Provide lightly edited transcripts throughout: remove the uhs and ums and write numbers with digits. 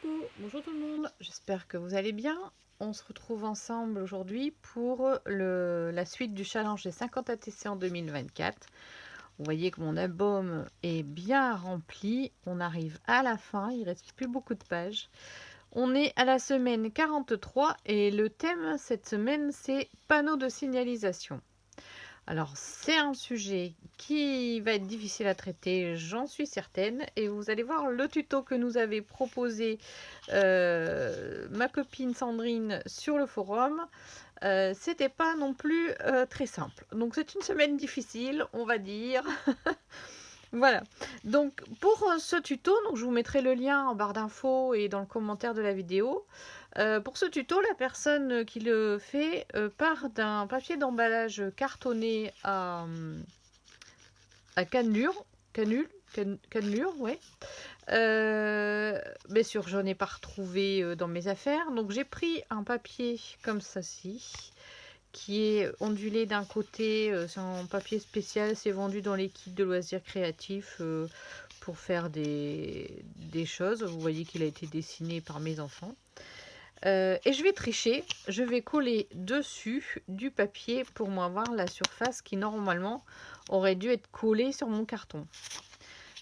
Coucou, bonjour tout le monde, j'espère que vous allez bien. On se retrouve ensemble aujourd'hui pour la suite du challenge des 50 ATC en 2024. Vous voyez que mon album est bien rempli, on arrive à la fin, il ne reste plus beaucoup de pages. On est à la semaine 43 et le thème cette semaine c'est panneaux de signalisation. Alors, c'est un sujet qui va être difficile à traiter, j'en suis certaine. Et vous allez voir le tuto que nous avait proposé ma copine Sandrine sur le forum. C'était pas non plus très simple. Donc, c'est une semaine difficile, on va dire. Voilà. Donc, pour ce tuto, donc, je vous mettrai le lien en barre d'infos et dans le commentaire de la vidéo. Pour ce tuto, la personne qui le fait part d'un papier d'emballage cartonné à cannelure, ouais. Bien sûr, j'en ai pas retrouvé dans mes affaires. Donc j'ai pris un papier comme ça-ci, qui est ondulé d'un côté. C'est un papier spécial, c'est vendu dans les kits de loisirs créatifs pour faire des choses. Vous voyez qu'il a été dessiné par mes enfants. Et je vais tricher, je vais coller dessus du papier pour avoir la surface qui normalement aurait dû être collée sur mon carton.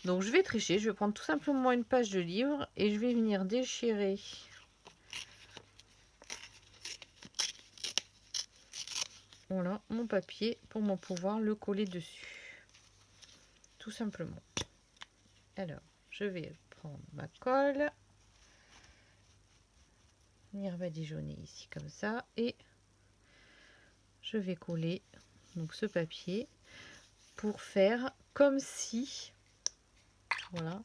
Donc je vais tricher, je vais prendre tout simplement une page de livre et je vais venir déchirer voilà, mon papier pour pouvoir le coller dessus. Tout simplement. Alors, je vais prendre ma colle, venir badigeonner ici comme ça et je vais coller donc ce papier pour faire comme si, voilà,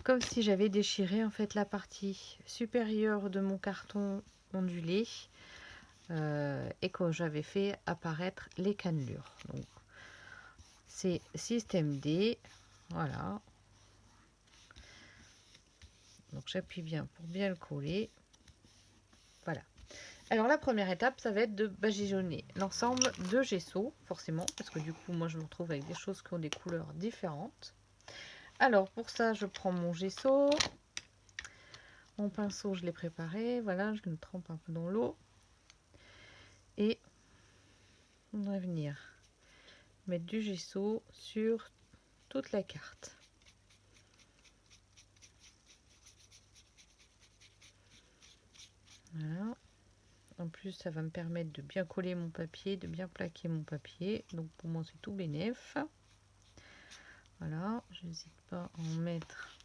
comme si j'avais déchiré en fait la partie supérieure de mon carton ondulé et que j'avais fait apparaître les cannelures. Donc c'est système D, voilà. Donc j'appuie bien pour bien le coller. Voilà. Alors la première étape, ça va être de badigeonner l'ensemble de gesso, forcément, parce que du coup moi je me retrouve avec des choses qui ont des couleurs différentes. Alors pour ça, je prends mon gesso, mon pinceau, je l'ai préparé, voilà, je le trempe un peu dans l'eau. Et on va venir mettre du gesso sur toute la carte. Voilà. En plus, ça va me permettre de bien coller mon papier, de bien plaquer mon papier. Donc pour moi, c'est tout bénef. Voilà, je n'hésite pas à en mettre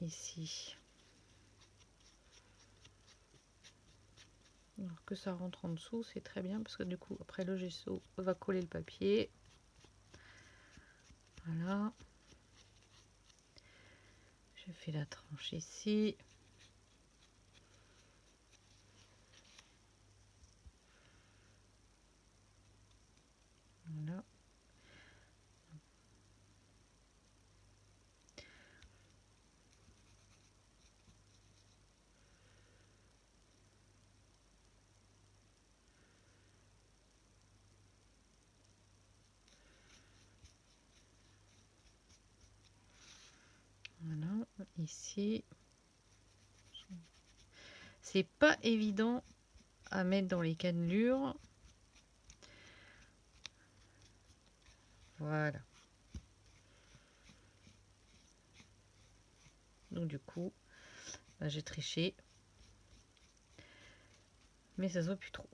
ici. Alors que ça rentre en dessous, c'est très bien parce que du coup, après le gesso va coller le papier. Voilà. Je fais la tranche ici. Voilà. Voilà, ici. C'est pas évident à mettre dans les cannelures. Voilà. Donc du coup, bah, j'ai triché. Mais ça se voit plus trop.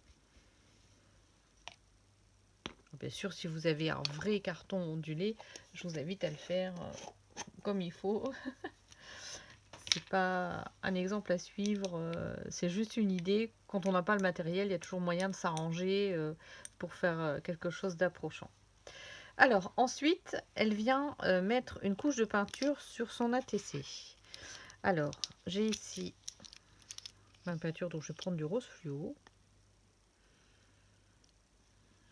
Bien sûr, si vous avez un vrai carton ondulé, je vous invite à le faire comme il faut. C'est pas un exemple à suivre, c'est juste une idée. Quand on n'a pas le matériel, il y a toujours moyen de s'arranger pour faire quelque chose d'approchant. Alors ensuite, elle vient mettre une couche de peinture sur son ATC. Alors, j'ai ici ma peinture, donc je vais prendre du rose fluo.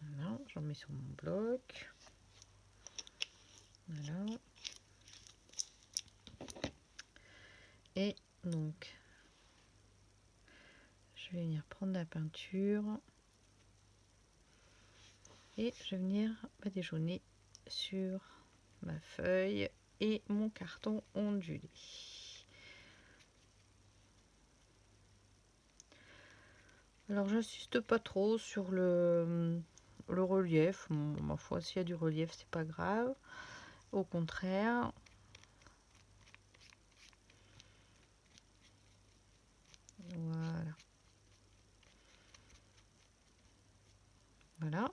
Voilà, j'en mets sur mon bloc. Voilà. Et donc, je vais venir prendre la peinture et je vais venir badigeonner sur ma feuille et mon carton ondulé. Alors j'insiste pas trop sur le relief. Bon, ma foi, s'il y a du relief, c'est pas grave. Au contraire. Voilà. Voilà.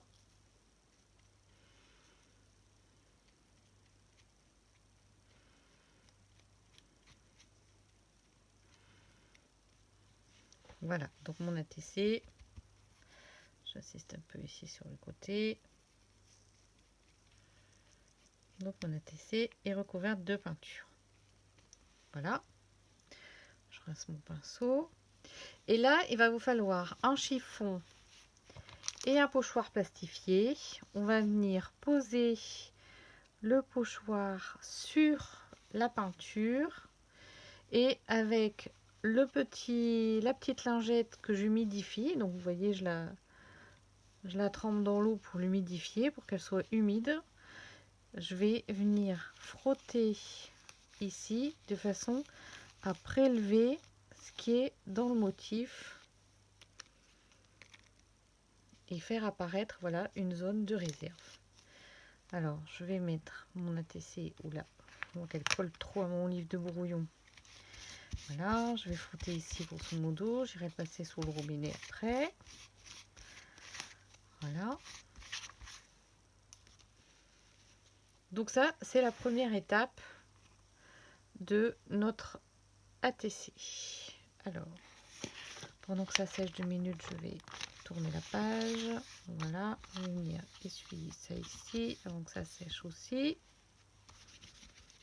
Voilà, donc mon ATC. J'insiste un peu ici sur le côté. Donc mon ATC est recouvert de peinture. Voilà. Je rince mon pinceau. Et là, il va vous falloir un chiffon et un pochoir plastifié. On va venir poser le pochoir sur la peinture et avec la petite lingette que j'humidifie. Donc vous voyez, je la trempe dans l'eau pour l'humidifier, pour qu'elle soit humide. Je vais venir frotter ici de façon à prélever ce qui est dans le motif et faire apparaître, voilà, une zone de réserve. Alors je vais mettre mon ATC, oula, avant qu'elle colle trop à mon livre de brouillon. Voilà, je vais frotter ici grosso modo, j'irai passer sous le robinet après. Voilà. Donc ça, c'est la première étape de notre ATC. Alors, pendant que ça sèche 2 minutes, je vais tourner la page. Voilà, je vais venir essuyer ça ici avant que ça sèche aussi.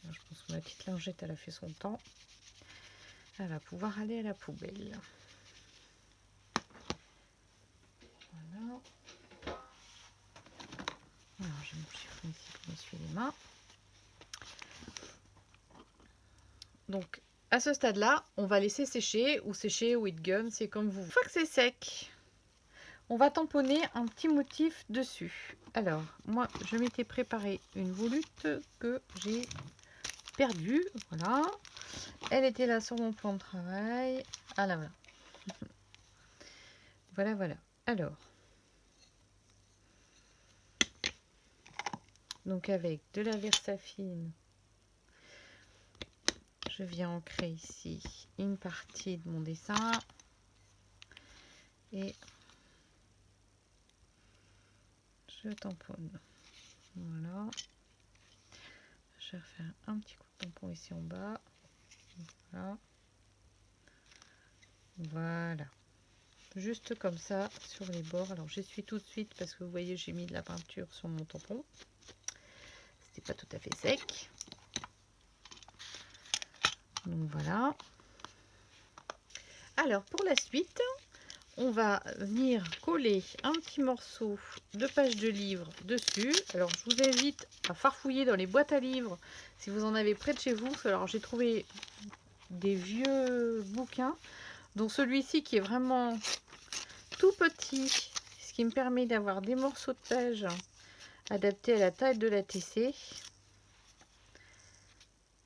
Alors, je pense que ma petite lingette, elle a fait son temps. Elle va pouvoir aller à la poubelle. Voilà. Alors, j'ai mon chiffon ici pour m'essuyer les mains. Donc, à ce stade-là, on va laisser sécher ou heat gun, c'est comme vous. Une fois que c'est sec, on va tamponner un petit motif dessus. Alors, moi, je m'étais préparé une volute que j'ai perdue. Voilà. Elle était là sur mon plan de travail. Ah là, voilà. Voilà, voilà. Alors, donc avec de la Versafine, je viens ancrer ici une partie de mon dessin et je tamponne. Voilà. Je vais refaire un petit coup de tampon ici en bas. Voilà. Voilà. Juste comme ça sur les bords. Alors j'essuie tout de suite parce que vous voyez, j'ai mis de la peinture sur mon tampon. C'était pas tout à fait sec. Donc voilà. Alors pour la suite, on va venir coller un petit morceau de page de livre dessus. Alors je vous invite à farfouiller dans les boîtes à livres si vous en avez près de chez vous. Alors j'ai trouvé des vieux bouquins, dont celui-ci qui est vraiment tout petit, ce qui me permet d'avoir des morceaux de page adaptés à la taille de la TC.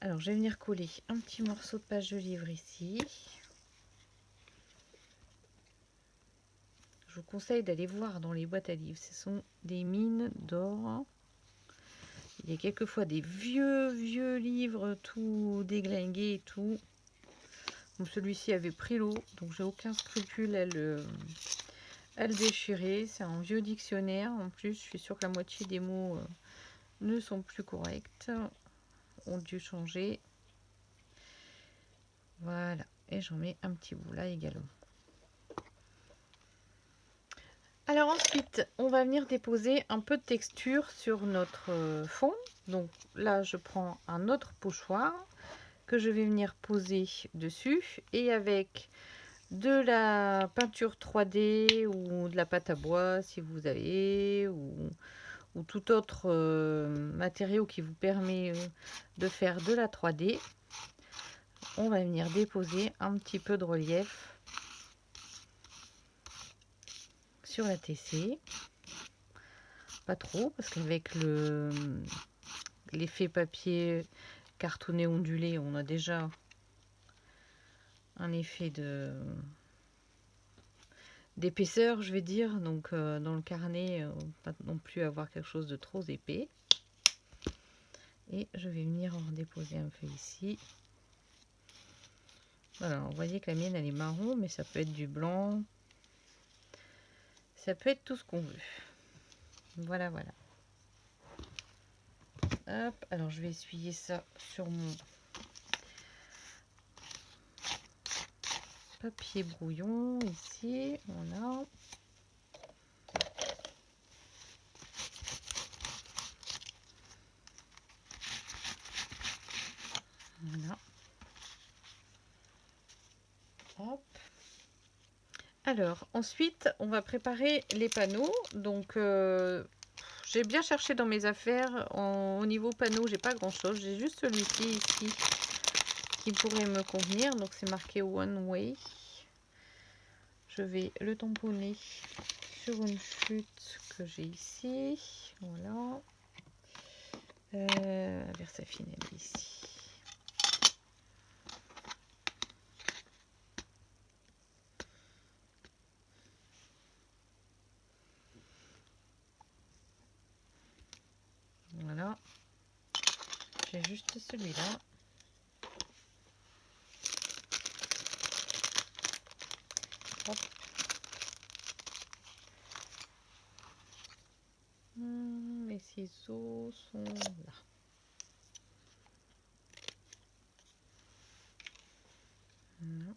Alors je vais venir coller un petit morceau de page de livre ici. Je vous conseille d'aller voir dans les boîtes à livres, ce sont des mines d'or. Il y a quelquefois des vieux livres tout déglingués et tout. Donc celui-ci avait pris l'eau, donc j'ai aucun scrupule à le déchirer. C'est un vieux dictionnaire, en plus je suis sûre que la moitié des mots ne sont plus corrects, ont dû changer. Voilà, et j'en mets un petit bout là également. Alors ensuite, on va venir déposer un peu de texture sur notre fond. Donc là, je prends un autre pochoir que je vais venir poser dessus. Et avec de la peinture 3D ou de la pâte à bois si vous avez, ou tout autre matériau qui vous permet de faire de la 3D, on va venir déposer un petit peu de relief sur la TC, pas trop parce qu'avec l'effet papier cartonné ondulé, on a déjà un effet d'épaisseur, je vais dire. Donc dans le carnet, pas non plus avoir quelque chose de trop épais. Et je vais venir en déposer un peu ici. Voilà, vous voyez que la mienne elle est marron, mais ça peut être du blanc. Ça peut être tout ce qu'on veut. Voilà, voilà. Hop, alors je vais essuyer ça sur mon papier brouillon ici. Voilà. Voilà. Hop. Alors, ensuite, on va préparer les panneaux. Donc, j'ai bien cherché dans mes affaires. Au niveau panneau, j'ai pas grand chose. J'ai juste celui-ci ici qui pourrait me convenir. Donc, c'est marqué One Way. Je vais le tamponner sur une chute que j'ai ici. Voilà. La Versafine elle est ici. Voilà. J'ai juste celui-là. Hop. Les ciseaux sont là. Voilà.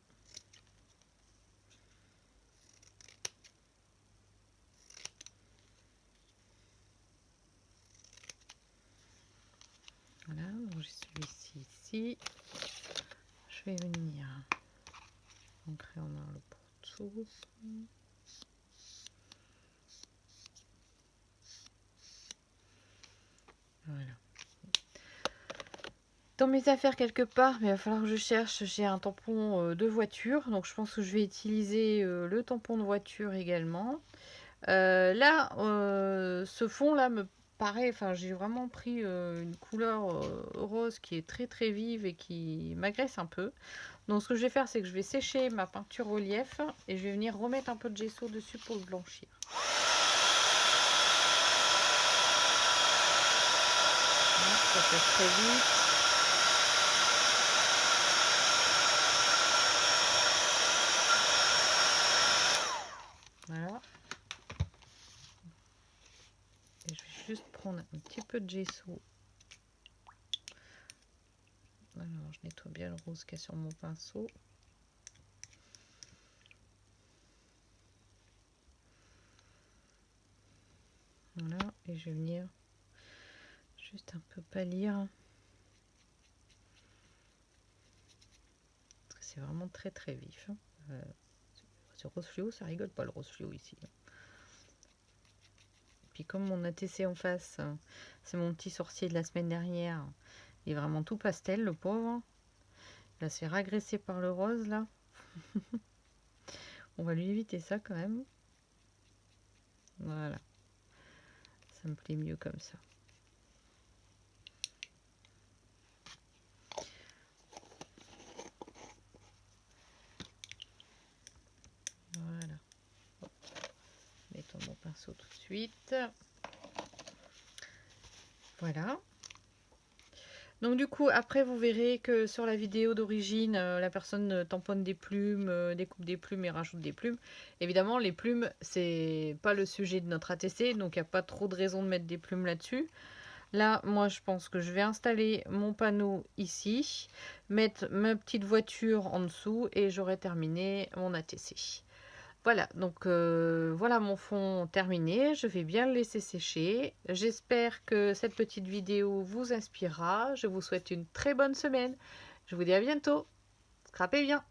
Voilà, donc j'ai celui-ci ici. Je vais venir ancrer en noir le porte-sauce. Voilà. Dans mes affaires quelque part, mais il va falloir que je cherche, j'ai un tampon de voiture. Donc je pense que je vais utiliser le tampon de voiture également. Là, ce fond-là me paraît, enfin j'ai vraiment pris une couleur rose qui est très très vive et qui m'agresse un peu. Donc ce que je vais faire, c'est que je vais sécher ma peinture relief et je vais venir remettre un peu de gesso dessus pour le blanchir. Voilà, ça fait très vite. Voilà. Et je vais juste prendre un petit peu de gesso. Alors, je nettoie bien le rose qu'il y a sur mon pinceau. Voilà, et je vais venir juste un peu pâlir. Parce que c'est vraiment très très vif. Ce rose fluo, ça rigole pas le rose fluo ici. Puis comme mon ATC en face, c'est mon petit sorcier de la semaine dernière. Il est vraiment tout pastel, le pauvre. Il va se faire agresser par le rose, là. On va lui éviter ça, quand même. Voilà. Ça me plaît mieux comme ça. Voilà. Hop. Mettons mon pinceau tout de suite. Voilà. Donc du coup, après, vous verrez que sur la vidéo d'origine, la personne tamponne des plumes, découpe des plumes et rajoute des plumes. Évidemment, les plumes, c'est pas le sujet de notre ATC, donc il n'y a pas trop de raison de mettre des plumes là-dessus. Là, moi, je pense que je vais installer mon panneau ici, mettre ma petite voiture en dessous et j'aurai terminé mon ATC. Voilà, donc voilà mon fond terminé. Je vais bien le laisser sécher. J'espère que cette petite vidéo vous inspirera. Je vous souhaite une très bonne semaine. Je vous dis à bientôt. Scrapez bien.